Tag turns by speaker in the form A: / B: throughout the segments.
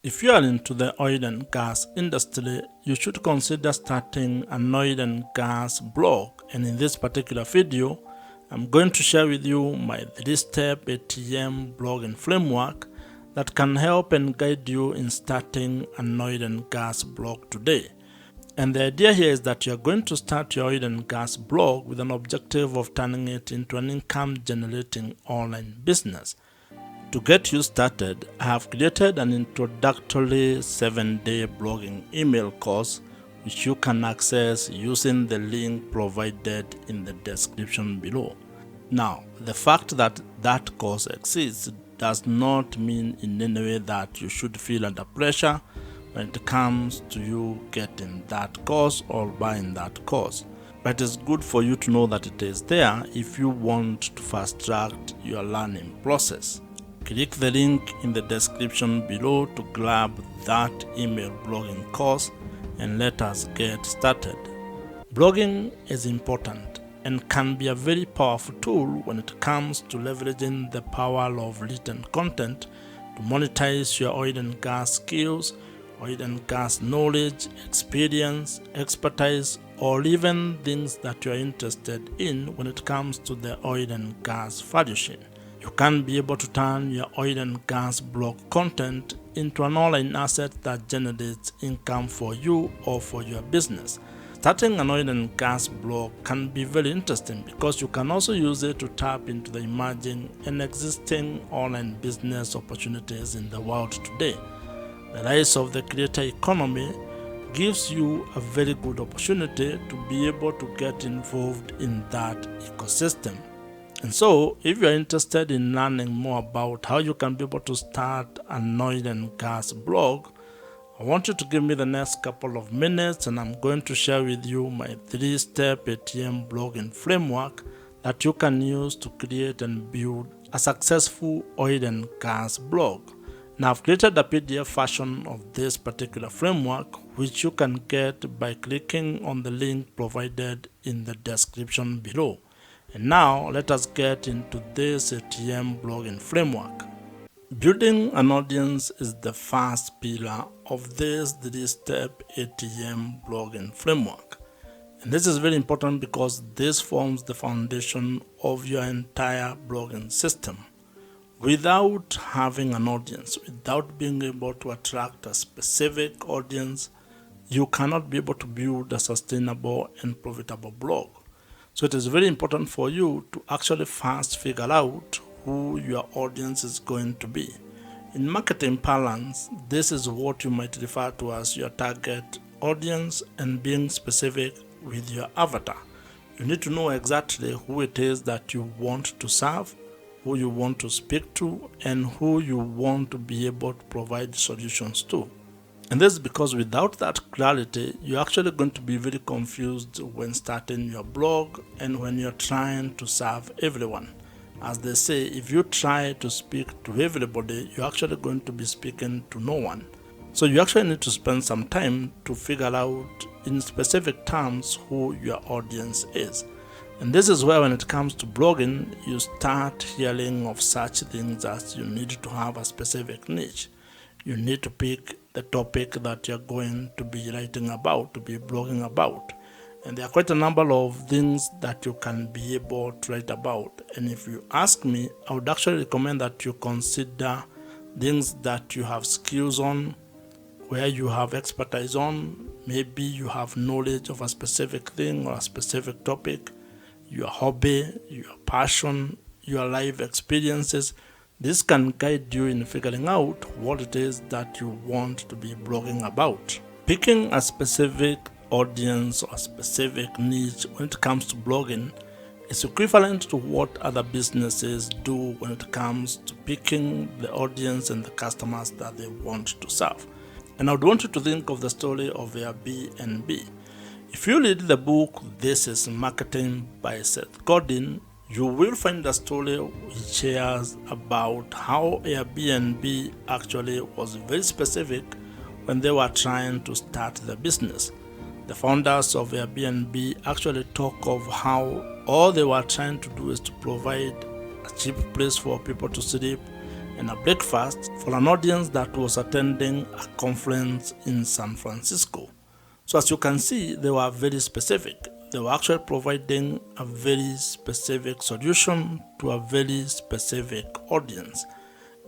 A: If you are into the oil and gas industry, you should consider starting an oil and gas blog. And in this particular video, I'm going to share with you my 3-step ATM blogging framework that can help and guide you in starting an oil and gas blog today. And the idea here is that you're going to start your oil and gas blog with an objective of turning it into an income generating online business. To get you started, I have created an introductory 7-day blogging email course which you can access using the link provided in the description below. Now, the fact that that course exists does not mean in any way that you should feel under pressure when it comes to you getting that course or buying that course. But it's good for you to know that it is there if you want to fast track your learning process. Click the link in the description below to grab that email blogging course and let us get started. Blogging is important and can be a very powerful tool when it comes to leveraging the power of written content to monetize your oil and gas skills, oil and gas knowledge, experience, expertise, or even things that you are interested in when it comes to the oil and gas value chain. You can be able to turn your oil and gas blog content into an online asset that generates income for you or for your business. Starting an oil and gas blog can be very interesting because you can also use it to tap into the emerging and existing online business opportunities in the world today. The rise of the creator economy gives you a very good opportunity to be able to get involved in that ecosystem. And so, if you are interested in learning more about how you can be able to start an oil and gas blog, I want you to give me the next couple of minutes and I'm going to share with you my 3-step ATM blogging framework that you can use to create and build a successful oil and gas blog. Now, I've created a PDF version of this particular framework which you can get by clicking on the link provided in the description below. And now let us get into this ATM blogging framework. Building an audience is the first pillar of this 3-step ATM blogging framework. And this is very important because this forms the foundation of your entire blogging system. Without having an audience, without being able to attract a specific audience, you cannot be able to build a sustainable and profitable blog. So it is very important for you to actually first figure out who your audience is going to be. In marketing parlance, this is what you might refer to as your target audience and being specific with your avatar. You need to know exactly who it is that you want to serve, who you want to speak to, and who you want to be able to provide solutions to. And this is because without that clarity, you're actually going to be very confused when starting your blog and when you're trying to serve everyone. As they say, if you try to speak to everybody, you're actually going to be speaking to no one. So you actually need to spend some time to figure out in specific terms who your audience is. And this is where when it comes to blogging, you start hearing of such things as you need to have a specific niche. You need to pick the topic that you're going to be writing about, to be blogging about. And there are quite a number of things that you can be able to write about. And if you ask me, I would actually recommend that you consider things that you have skills on, where you have expertise on. Maybe you have knowledge of a specific thing or a specific topic, your hobby, your passion, your life experiences. This can guide you in figuring out what it is that you want to be blogging about. Picking a specific audience or a specific niche when it comes to blogging is equivalent to what other businesses do when it comes to picking the audience and the customers that they want to serve. And I would want you to think of the story of Airbnb. If you read the book This is Marketing by Seth Godin, you will find a story which shares about how Airbnb actually was very specific when they were trying to start the business. The founders of Airbnb actually talk of how all they were trying to do is to provide a cheap place for people to sleep and a breakfast for an audience that was attending a conference in San Francisco. So as you can see, they were very specific. They were actually providing a very specific solution to a very specific audience.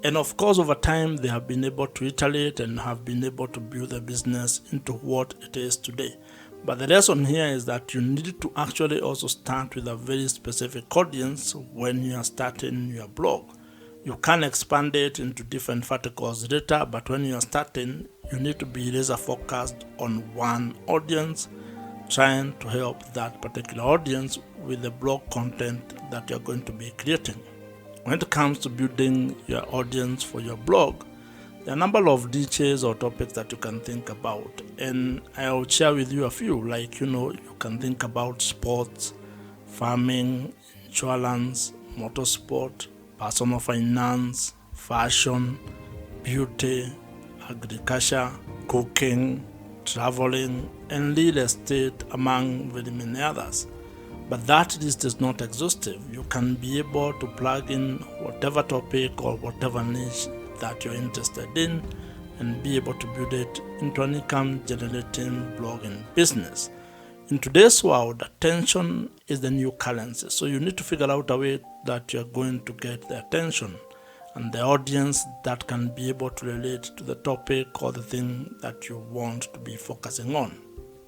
A: And of course, over time, they have been able to iterate and have been able to build the business into what it is today. But the lesson here is that you need to actually also start with a very specific audience when you are starting your blog. You can expand it into different verticals later, but when you are starting, you need to be laser focused on one audience, trying to help that particular audience with the blog content that you're going to be creating. When it comes to building your audience for your blog, there are a number of niches or topics that you can think about, and I'll share with you a few. Like, you can think about sports, farming, insurance, motorsport, personal finance, fashion, beauty, agriculture, cooking, traveling, and real estate, among very many others. But that list is not exhaustive. You can be able to plug in whatever topic or whatever niche that you're interested in and be able to build it into an income generating blogging business. In today's world, attention is the new currency. So you need to figure out a way that you're going to get the attention and the audience that can be able to relate to the topic or the thing that you want to be focusing on.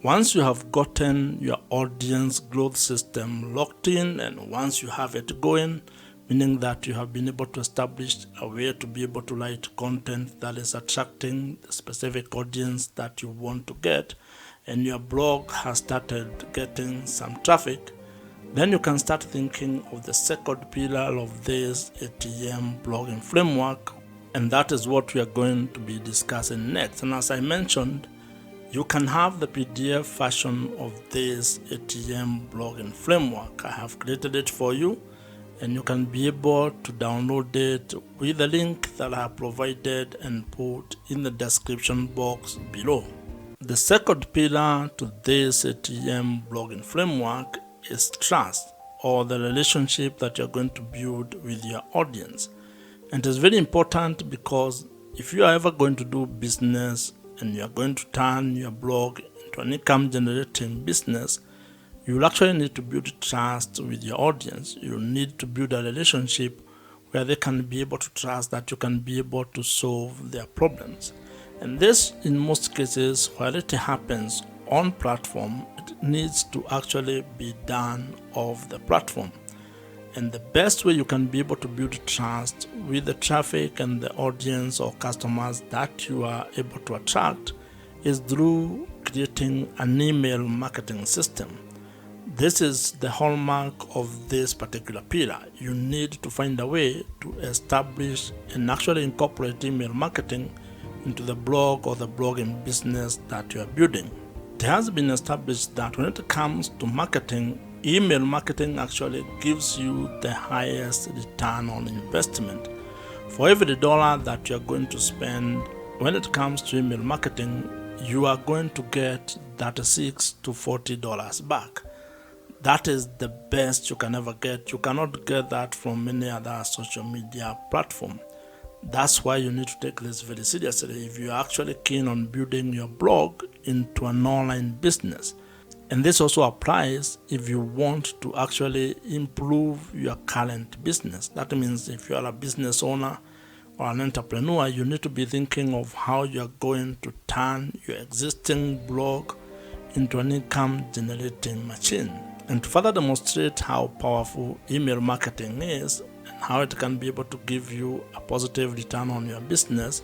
A: Once you have gotten your audience growth system locked in, and once you have it going, meaning that you have been able to establish a way to be able to write content that is attracting the specific audience that you want to get, and your blog has started getting some traffic, then you can start thinking of the second pillar of this ATM blogging framework, and that is what we are going to be discussing next. And as I mentioned, you can have the PDF version of this ATM blogging framework. I have created it for you, and you can be able to download it with the link that I have provided and put in the description box below. The second pillar to this ATM blogging framework is trust, or the relationship that you're going to build with your audience. And it is very important because if you are ever going to do business and you are going to turn your blog into an income generating business, you will actually need to build trust with your audience. You need to build a relationship where they can be able to trust that you can be able to solve their problems. And this, in most cases, while it happens on platform, it needs to actually be done off the platform. And the best way you can be able to build trust with the traffic and the audience or customers that you are able to attract is through creating an email marketing system. This is the hallmark of this particular pillar. You need to find a way to establish and actually incorporate email marketing into the blog or the blogging business that you are building. It has been established that when it comes to marketing, email marketing actually gives you the highest return on investment. For every dollar that you're going to spend when it comes to email marketing, you are going to get $36 to $40 back. That is the best you can ever get. You cannot get that from any other social media platform. That's why you need to take this very seriously if you're actually keen on building your blog into an online business. And this also applies if you want to actually improve your current business. That means if you are a business owner or an entrepreneur, you need to be thinking of how you're going to turn your existing blog into an income generating machine. And to further demonstrate how powerful email marketing is and how it can be able to give you a positive return on your business,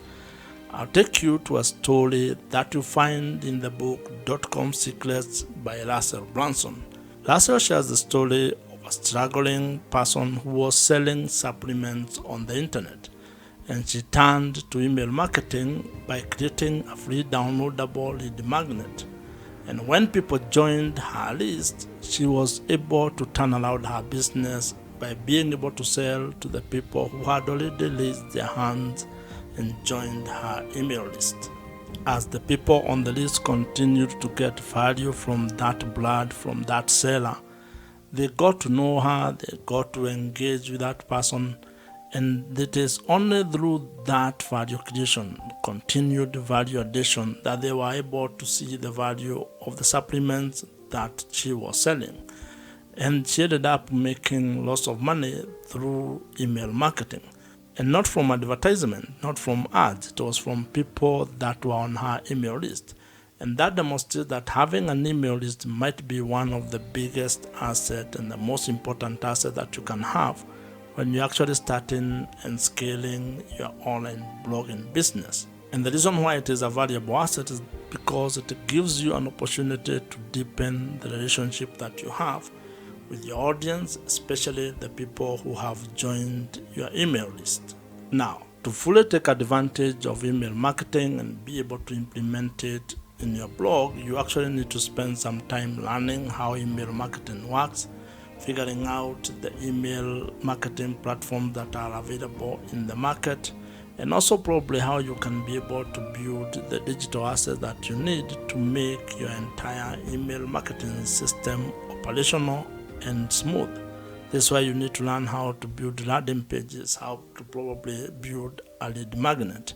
A: I'll take you to a story that you find in the book .com Secrets by Russell Brunson. Russell shares the story of a struggling person who was selling supplements on the internet, and she turned to email marketing by creating a free downloadable lead magnet. And when people joined her list, she was able to turn around her business by being able to sell to the people who had already raised their hands and joined her email list. As the people on the list continued to get value from that blood, from that seller, they got to know her, they got to engage with that person, And it is only through that value creation, continued value addition, that they were able to see the value of the supplements that she was selling. And she ended up making lots of money through email marketing. And not from advertisement, not from ads, it was from people that were on her email list. And that demonstrates that having an email list might be one of the biggest assets and the most important asset that you can have when you're actually starting and scaling your online blogging business. And the reason why it is a valuable asset is because it gives you an opportunity to deepen the relationship that you have with your audience, especially the people who have joined your email list. Now, to fully take advantage of email marketing and be able to implement it in your blog, you actually need to spend some time learning how email marketing works, figuring out the email marketing platforms that are available in the market, and also probably how you can be able to build the digital assets that you need to make your entire email marketing system operational and smooth. This is why you need to learn how to build landing pages, how to probably build a lead magnet.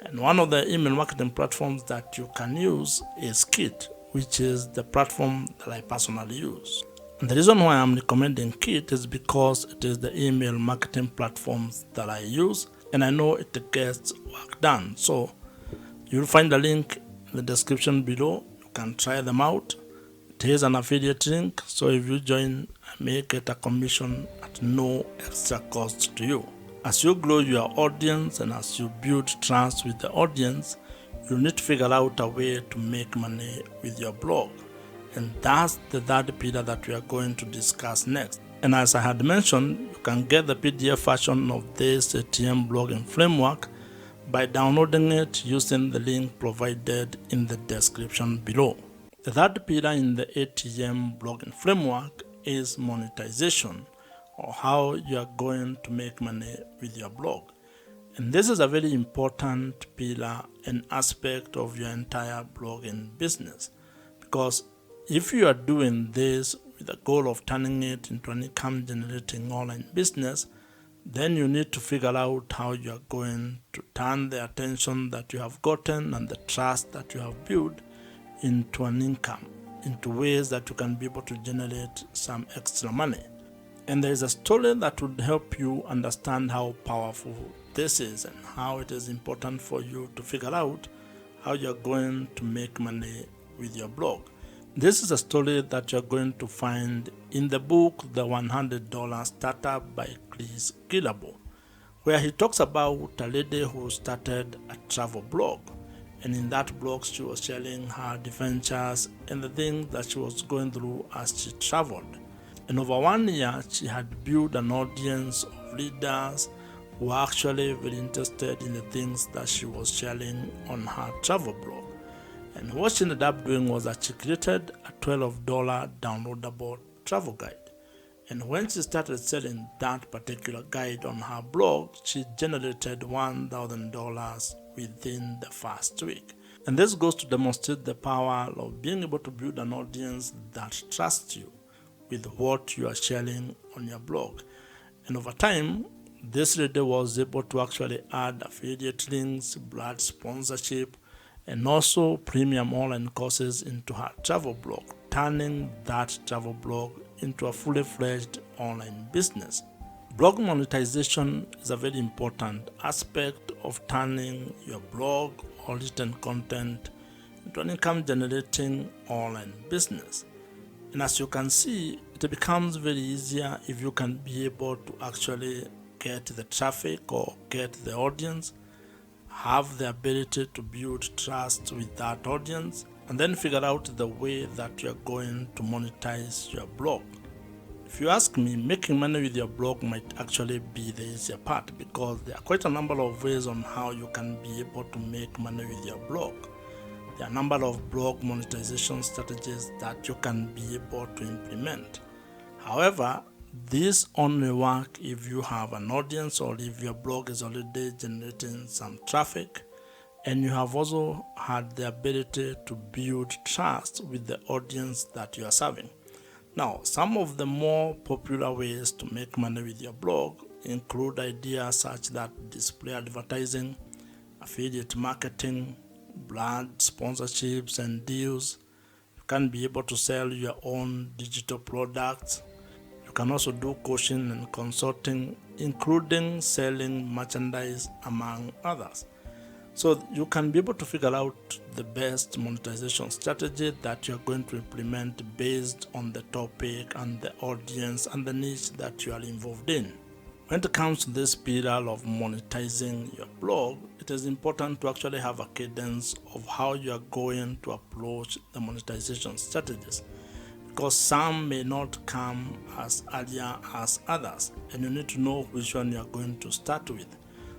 A: And one of the email marketing platforms that you can use is Kit, which is the platform that I personally use. And the reason why I'm recommending Kit is because it is the email marketing platforms that I use, and I know it gets work done. So you'll find the link in the description below. You can try them out. It is an affiliate link, so if you join, I may get a commission at no extra cost to you. As you grow your audience and as you build trust with the audience, you need to figure out a way to make money with your blog. And that's the third pillar that we are going to discuss next. And as I had mentioned, you can get the PDF version of this ATM blogging framework by downloading it using the link provided in the description below. The third pillar in the ATM blogging framework is monetization, or how you are going to make money with your blog. And this is a very important pillar and aspect of your entire blogging business, because if you are doing this with the goal of turning it into an income generating online business, then you need to figure out how you are going to turn the attention that you have gotten and the trust that you have built into an income, into ways that you can be able to generate some extra money. And there is a story that would help you understand how powerful this is and how it is important for you to figure out how you're going to make money with your blog. This is a story that you're going to find in the book, The $100 Startup by Chris Guillebeau, where he talks about a lady who started a travel blog. And in that blog, she was sharing her adventures and the things that she was going through as she traveled. And over 1 year, she had built an audience of readers who were actually very interested in the things that she was sharing on her travel blog. And what she ended up doing was that she created a $12 downloadable travel guide. And when she started selling that particular guide on her blog, she generated $1,000 within the first week. And this goes to demonstrate the power of being able to build an audience that trusts you with what you are sharing on your blog. And over time, this lady was able to actually add affiliate links, brand sponsorship, and also premium online courses into her travel blog, turning that travel blog into a fully fledged online business. Blog monetization is a very important aspect of turning your blog or written content into an income generating online business. And as you can see, it becomes very easier if you can be able to actually get the traffic or get the audience, have the ability to build trust with that audience, and then figure out the way that you're going to monetize your blog. If you ask me, making money with your blog might actually be the easier part, because there are quite a number of ways on how you can be able to make money with your blog. There are a number of blog monetization strategies that you can be able to implement. However, these only work if you have an audience or if your blog is already generating some traffic and you have also had the ability to build trust with the audience that you are serving. Now, some of the more popular ways to make money with your blog include ideas such that display advertising, affiliate marketing, brand sponsorships and deals. You can be able to sell your own digital products. You can also do coaching and consulting, including selling merchandise, among others. So you can be able to figure out the best monetization strategy that you're going to implement based on the topic and the audience and the niche that you are involved in. When it comes to this spiral of monetizing your blog, it is important to actually have a cadence of how you are going to approach the monetization strategies, because some may not come as earlier as others, and you need to know which one you are going to start with,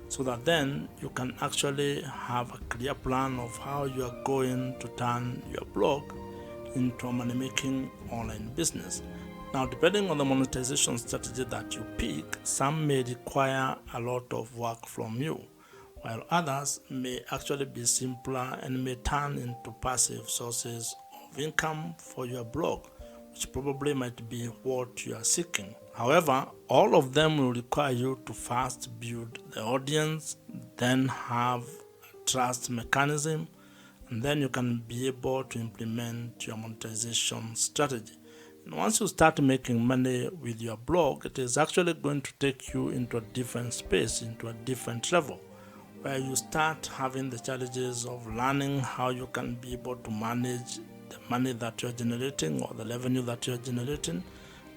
A: so that then you can actually have a clear plan of how you are going to turn your blog into a money-making online business. Now, depending on the monetization strategy that you pick, some may require a lot of work from you, while others may actually be simpler and may turn into passive sources of income for your blog, which probably might be what you are seeking. However, all of them will require you to first build the audience, then have a trust mechanism, and then you can be able to implement your monetization strategy. And once you start making money with your blog, it is actually going to take you into a different space, into a different level, where you start having the challenges of learning how you can be able to manage the money that you're generating or the revenue that you're generating,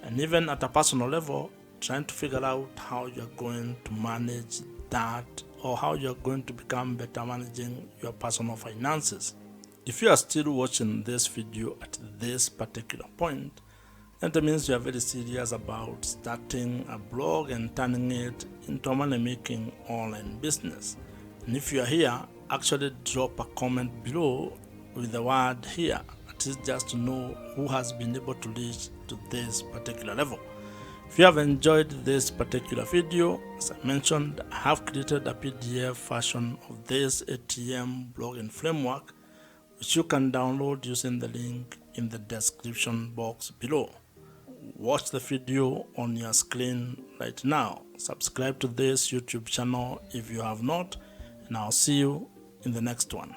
A: and even at a personal level, trying to figure out how you're going to manage that, or how you're going to become better managing your personal finances. If you are still watching this video at this particular point, that means you are very serious about starting a blog and turning it into a money-making online business. And if you are here, actually drop a comment below with the word "here," at least just to know who has been able to reach to this particular level. If you have enjoyed this particular video, as I mentioned, I have created a PDF version of this ATM blogging framework, which you can download using the link in the description box below. Watch the video on your screen right now. Subscribe to this YouTube channel if you have not, and I'll see you in the next one.